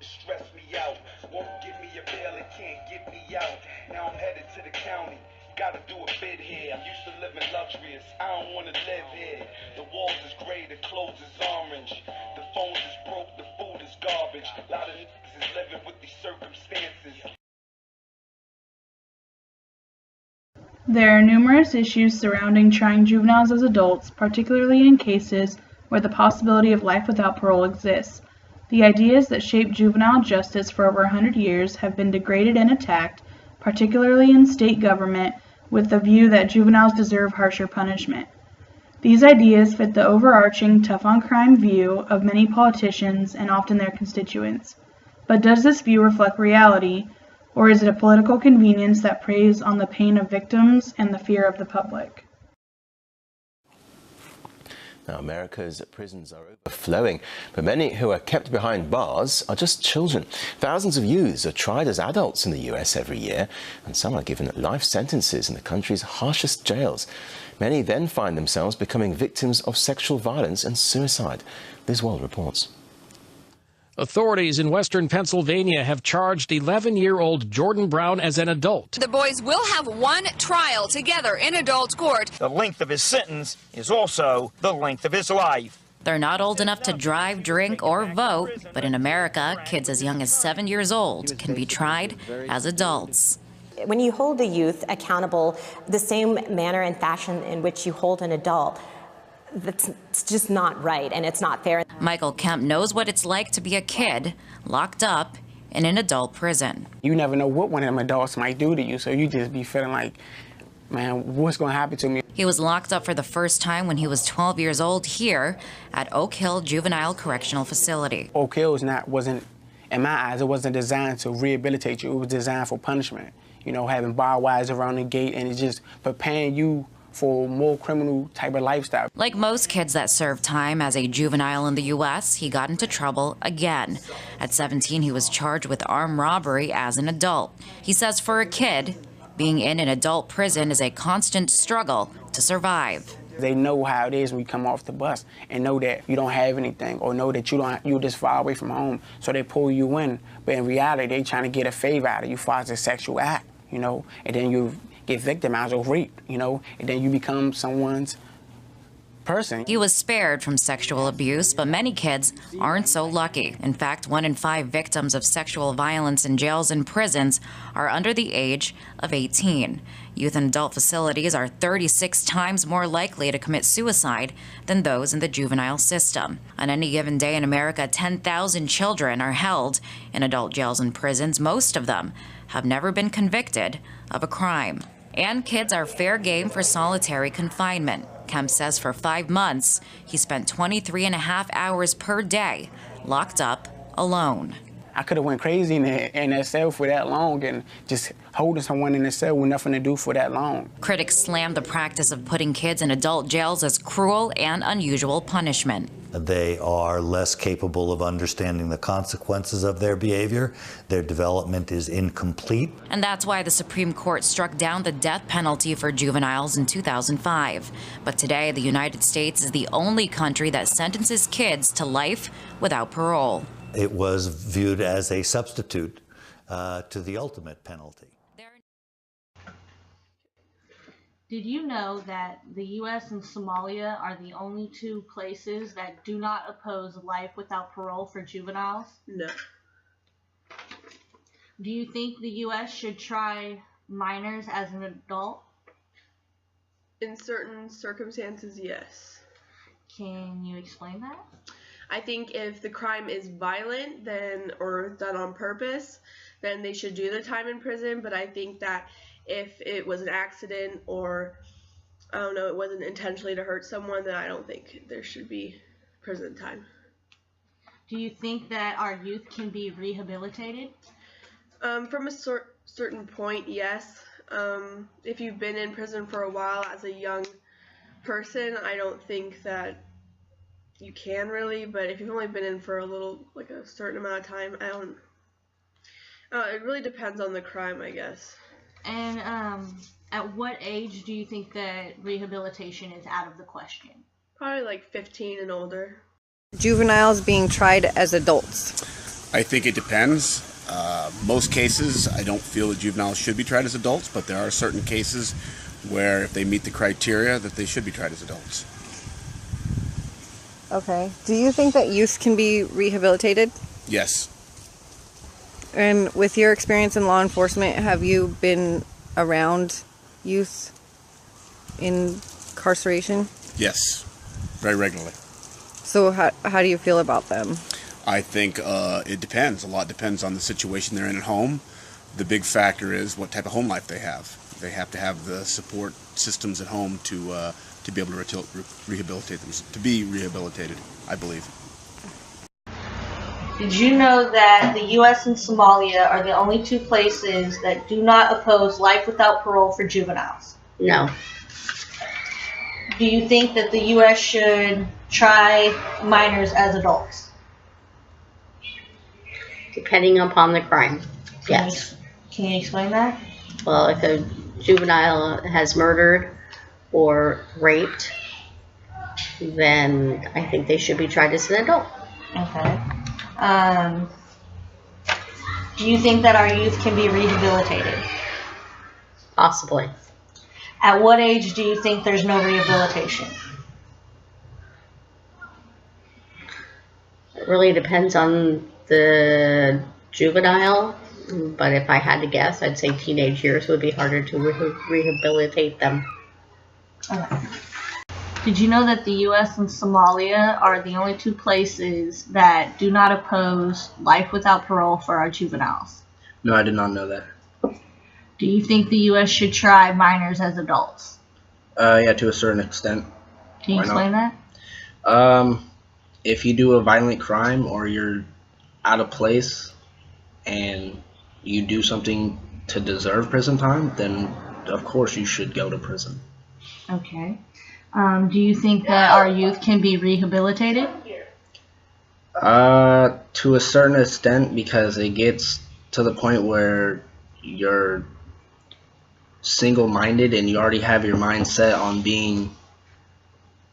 It stressed me out. Won't give me a bail, it can't get me out. Now I'm headed to the county. Gotta do a bid here. I'm used to living luxurious. I don't wanna live here. The walls is gray, the clothes is orange. The phones is broke, the food is garbage. A lot of niggas is living with these circumstances. There are numerous issues surrounding trying juveniles as adults, particularly in cases where the possibility of life without parole exists. The ideas that shaped juvenile justice for over 100 years have been degraded and attacked, particularly in state government, with the view that juveniles deserve harsher punishment. These ideas fit the overarching tough-on-crime view of many politicians and often their constituents. But does this view reflect reality, or is it a political convenience that preys on the pain of victims and the fear of the public? Now, America's prisons are overflowing, but many who are kept behind bars are just children. Thousands of youths are tried as adults in the US every year, and some are given life sentences in the country's harshest jails. Many then find themselves becoming victims of sexual violence and suicide. Liz Wald reports. Authorities in western Pennsylvania have charged 11-year-old Jordan Brown as an adult. The boys will have one trial together in adult court. The length of his sentence is also the length of his life. They're not old enough to drive, drink, or vote, but in America, kids as young as 7 years old can be tried as adults. When you hold a youth accountable the same manner and fashion in which you hold an adult, it's just not right, and it's not fair. Michael Kemp knows what it's like to be a kid locked up in an adult prison. You never know what one of them adults might do to you, so you just be feeling like, man, what's going to happen to me? He was locked up for the first time when he was 12 years old here at Oak Hill Juvenile Correctional Facility. Oak Hill wasn't, in my eyes, it wasn't designed to rehabilitate you. It was designed for punishment. You know, having barbed wires around the gate, and it's just preparing you for a more criminal type of lifestyle. Like most kids that serve time as a juvenile in the U.S., he got into trouble again. At 17, he was charged with armed robbery as an adult. He says for a kid, being in an adult prison is a constant struggle to survive. They know how it is when you come off the bus and know that you don't have anything, or know that you're just far away from home, so they pull you in. But in reality, they trying to get a favor out of you for a sexual act, you know, and then you get victimized or raped, you know, and then you become someone's person. He was spared from sexual abuse, but many kids aren't so lucky. In fact, 1 in 5 victims of sexual violence in jails and prisons are under the age of 18. Youth and adult facilities are 36 times more likely to commit suicide than those in the juvenile system. On any given day in America, 10,000 children are held in adult jails and prisons. Most of them have never been convicted of a crime. And kids are fair game for solitary confinement. Kemp says for 5 months, he spent 23.5 hours per day locked up alone. I could have went crazy in that cell for that long, and just holding someone in the cell with nothing to do for that long. Critics slam the practice of putting kids in adult jails as cruel and unusual punishment. They are less capable of understanding the consequences of their behavior. Their development is incomplete. And that's why the Supreme Court struck down the death penalty for juveniles in 2005. But today, the United States is the only country that sentences kids to life without parole. It was viewed as a substitute to the ultimate penalty. Did you know that the U.S. and Somalia are the only 2 places that do not oppose life without parole for juveniles? No. Do you think the U.S. should try minors as an adult? In certain circumstances, yes. Can you explain that? I think if the crime is violent or done on purpose, then they should do the time in prison. But I think that if it was an accident, or I don't know, it wasn't intentionally to hurt someone, then I don't think there should be prison time. Do you think that our youth can be rehabilitated? From a certain point, yes. If you've been in prison for a while as a young person, I don't think that you can really, but if you've only been in for a certain amount of time, it really depends on the crime, I guess. And at what age do you think that rehabilitation is out of the question? Probably like 15 and older. Juveniles being tried as adults. I think it depends. Most cases, I don't feel that juveniles should be tried as adults, but there are certain cases where if they meet the criteria that they should be tried as adults. Okay. Do you think that youth can be rehabilitated? Yes. And with your experience in law enforcement, have you been around youth in incarceration? Yes, very regularly. So how do you feel about them? I think it depends. A lot depends on the situation they're in at home. The big factor is what type of home life they have. They have to have the support systems at home to be able to rehabilitate them, to be rehabilitated, I believe. Did you know that the U.S. and Somalia are the only two places that do not oppose life without parole for juveniles? No. Do you think that the U.S. should try minors as adults? Depending upon the crime, yes. Can you explain that? Well, if a juvenile has murdered or raped, then I think they should be tried as an adult. Okay. Do you think that our youth can be rehabilitated? Possibly. At what age do you think there's no rehabilitation? It really depends on the juvenile, but if I had to guess, I'd say teenage years would be harder to rehabilitate them. Okay. Did you know that the U.S. and Somalia are the only two places that do not oppose life without parole for our juveniles? No, I did not know that. Do you think the U.S. should try minors as adults? Yeah, to a certain extent. Can you explain that? If you do a violent crime or you're out of place and you do something to deserve prison time, then of course you should go to prison. Okay. Do you think that our youth can be rehabilitated? To a certain extent, because it gets to the point where you're single-minded and you already have your mind set on being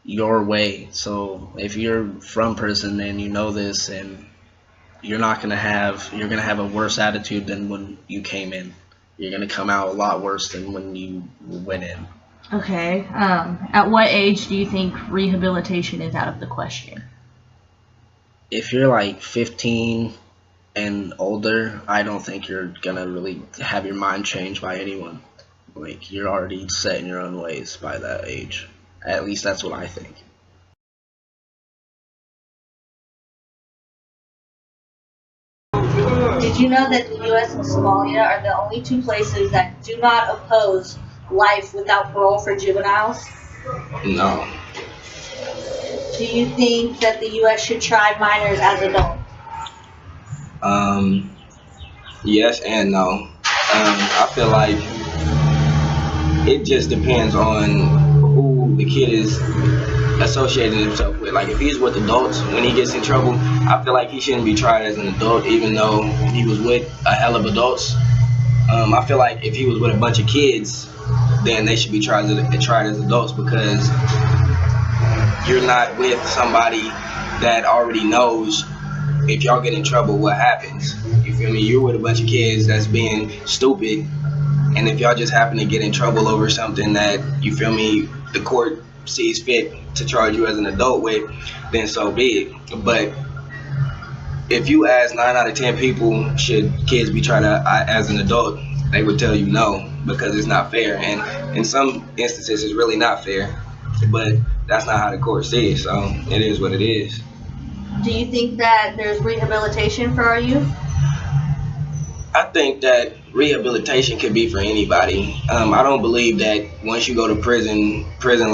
your way. So if you're from prison and you know this, and you're gonna have a worse attitude than when you came in. You're gonna come out a lot worse than when you went in. Okay. At what age do you think rehabilitation is out of the question? If you're like 15 and older, I don't think you're gonna really have your mind changed by anyone. Like, you're already set in your own ways by that age. At least that's what I think. Did you know that the U.S. and Somalia are the only two places that do not oppose life without parole for juveniles? No. Do you think that the U.S. should try minors as adults? Yes and no. I feel like it just depends on who the kid is associating himself with. Like, if he's with adults, when he gets in trouble, I feel like he shouldn't be tried as an adult, even though he was with a hell of adults. I feel like if he was with a bunch of kids, then they should be tried as adults, because you're not with somebody that already knows if y'all get in trouble what happens. You feel me? You're with a bunch of kids that's being stupid, and if y'all just happen to get in trouble over something that, you feel me, the court sees fit to charge you as an adult with, then so be it. But if you ask 9 out of 10 people, should kids be tried as an adult, they would tell you no, because it's not fair. And in some instances, it's really not fair. But that's not how the court sees it, so it is what it is. Do you think that there's rehabilitation for our youth? I think that rehabilitation could be for anybody. I don't believe that once you go to prison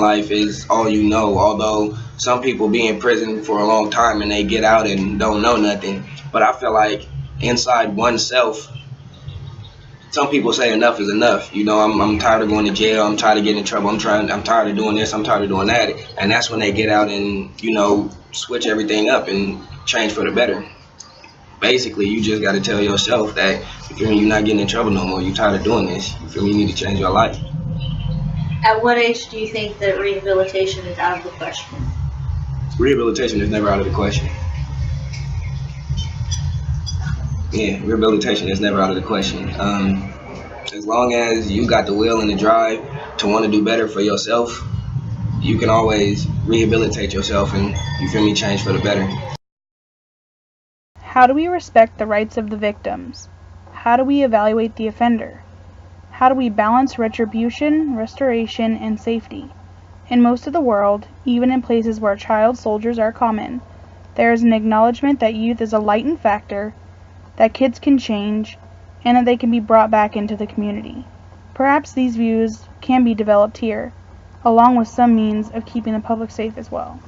life is all you know, although some people be in prison for a long time and they get out and don't know nothing. But I feel like inside oneself, some people say enough is enough. You know, I'm tired of going to jail, I'm tired of getting in trouble, I'm tired of doing this, I'm tired of doing that. And that's when they get out and, you know, switch everything up and change for the better. Basically, you just got to tell yourself that, you feel me, you're not getting in trouble no more, you're tired of doing this, you feel me, you need to change your life. At what age do you think that rehabilitation is out of the question? Rehabilitation is never out of the question. Yeah, rehabilitation is never out of the question. As long as you got the will and the drive to want to do better for yourself, you can always rehabilitate yourself and, you feel me, change for the better. How do we respect the rights of the victims? How do we evaluate the offender? How do we balance retribution, restoration, and safety? In most of the world, even in places where child soldiers are common, there is an acknowledgement that youth is a lightened factor, that kids can change, and that they can be brought back into the community. Perhaps these views can be developed here, along with some means of keeping the public safe as well.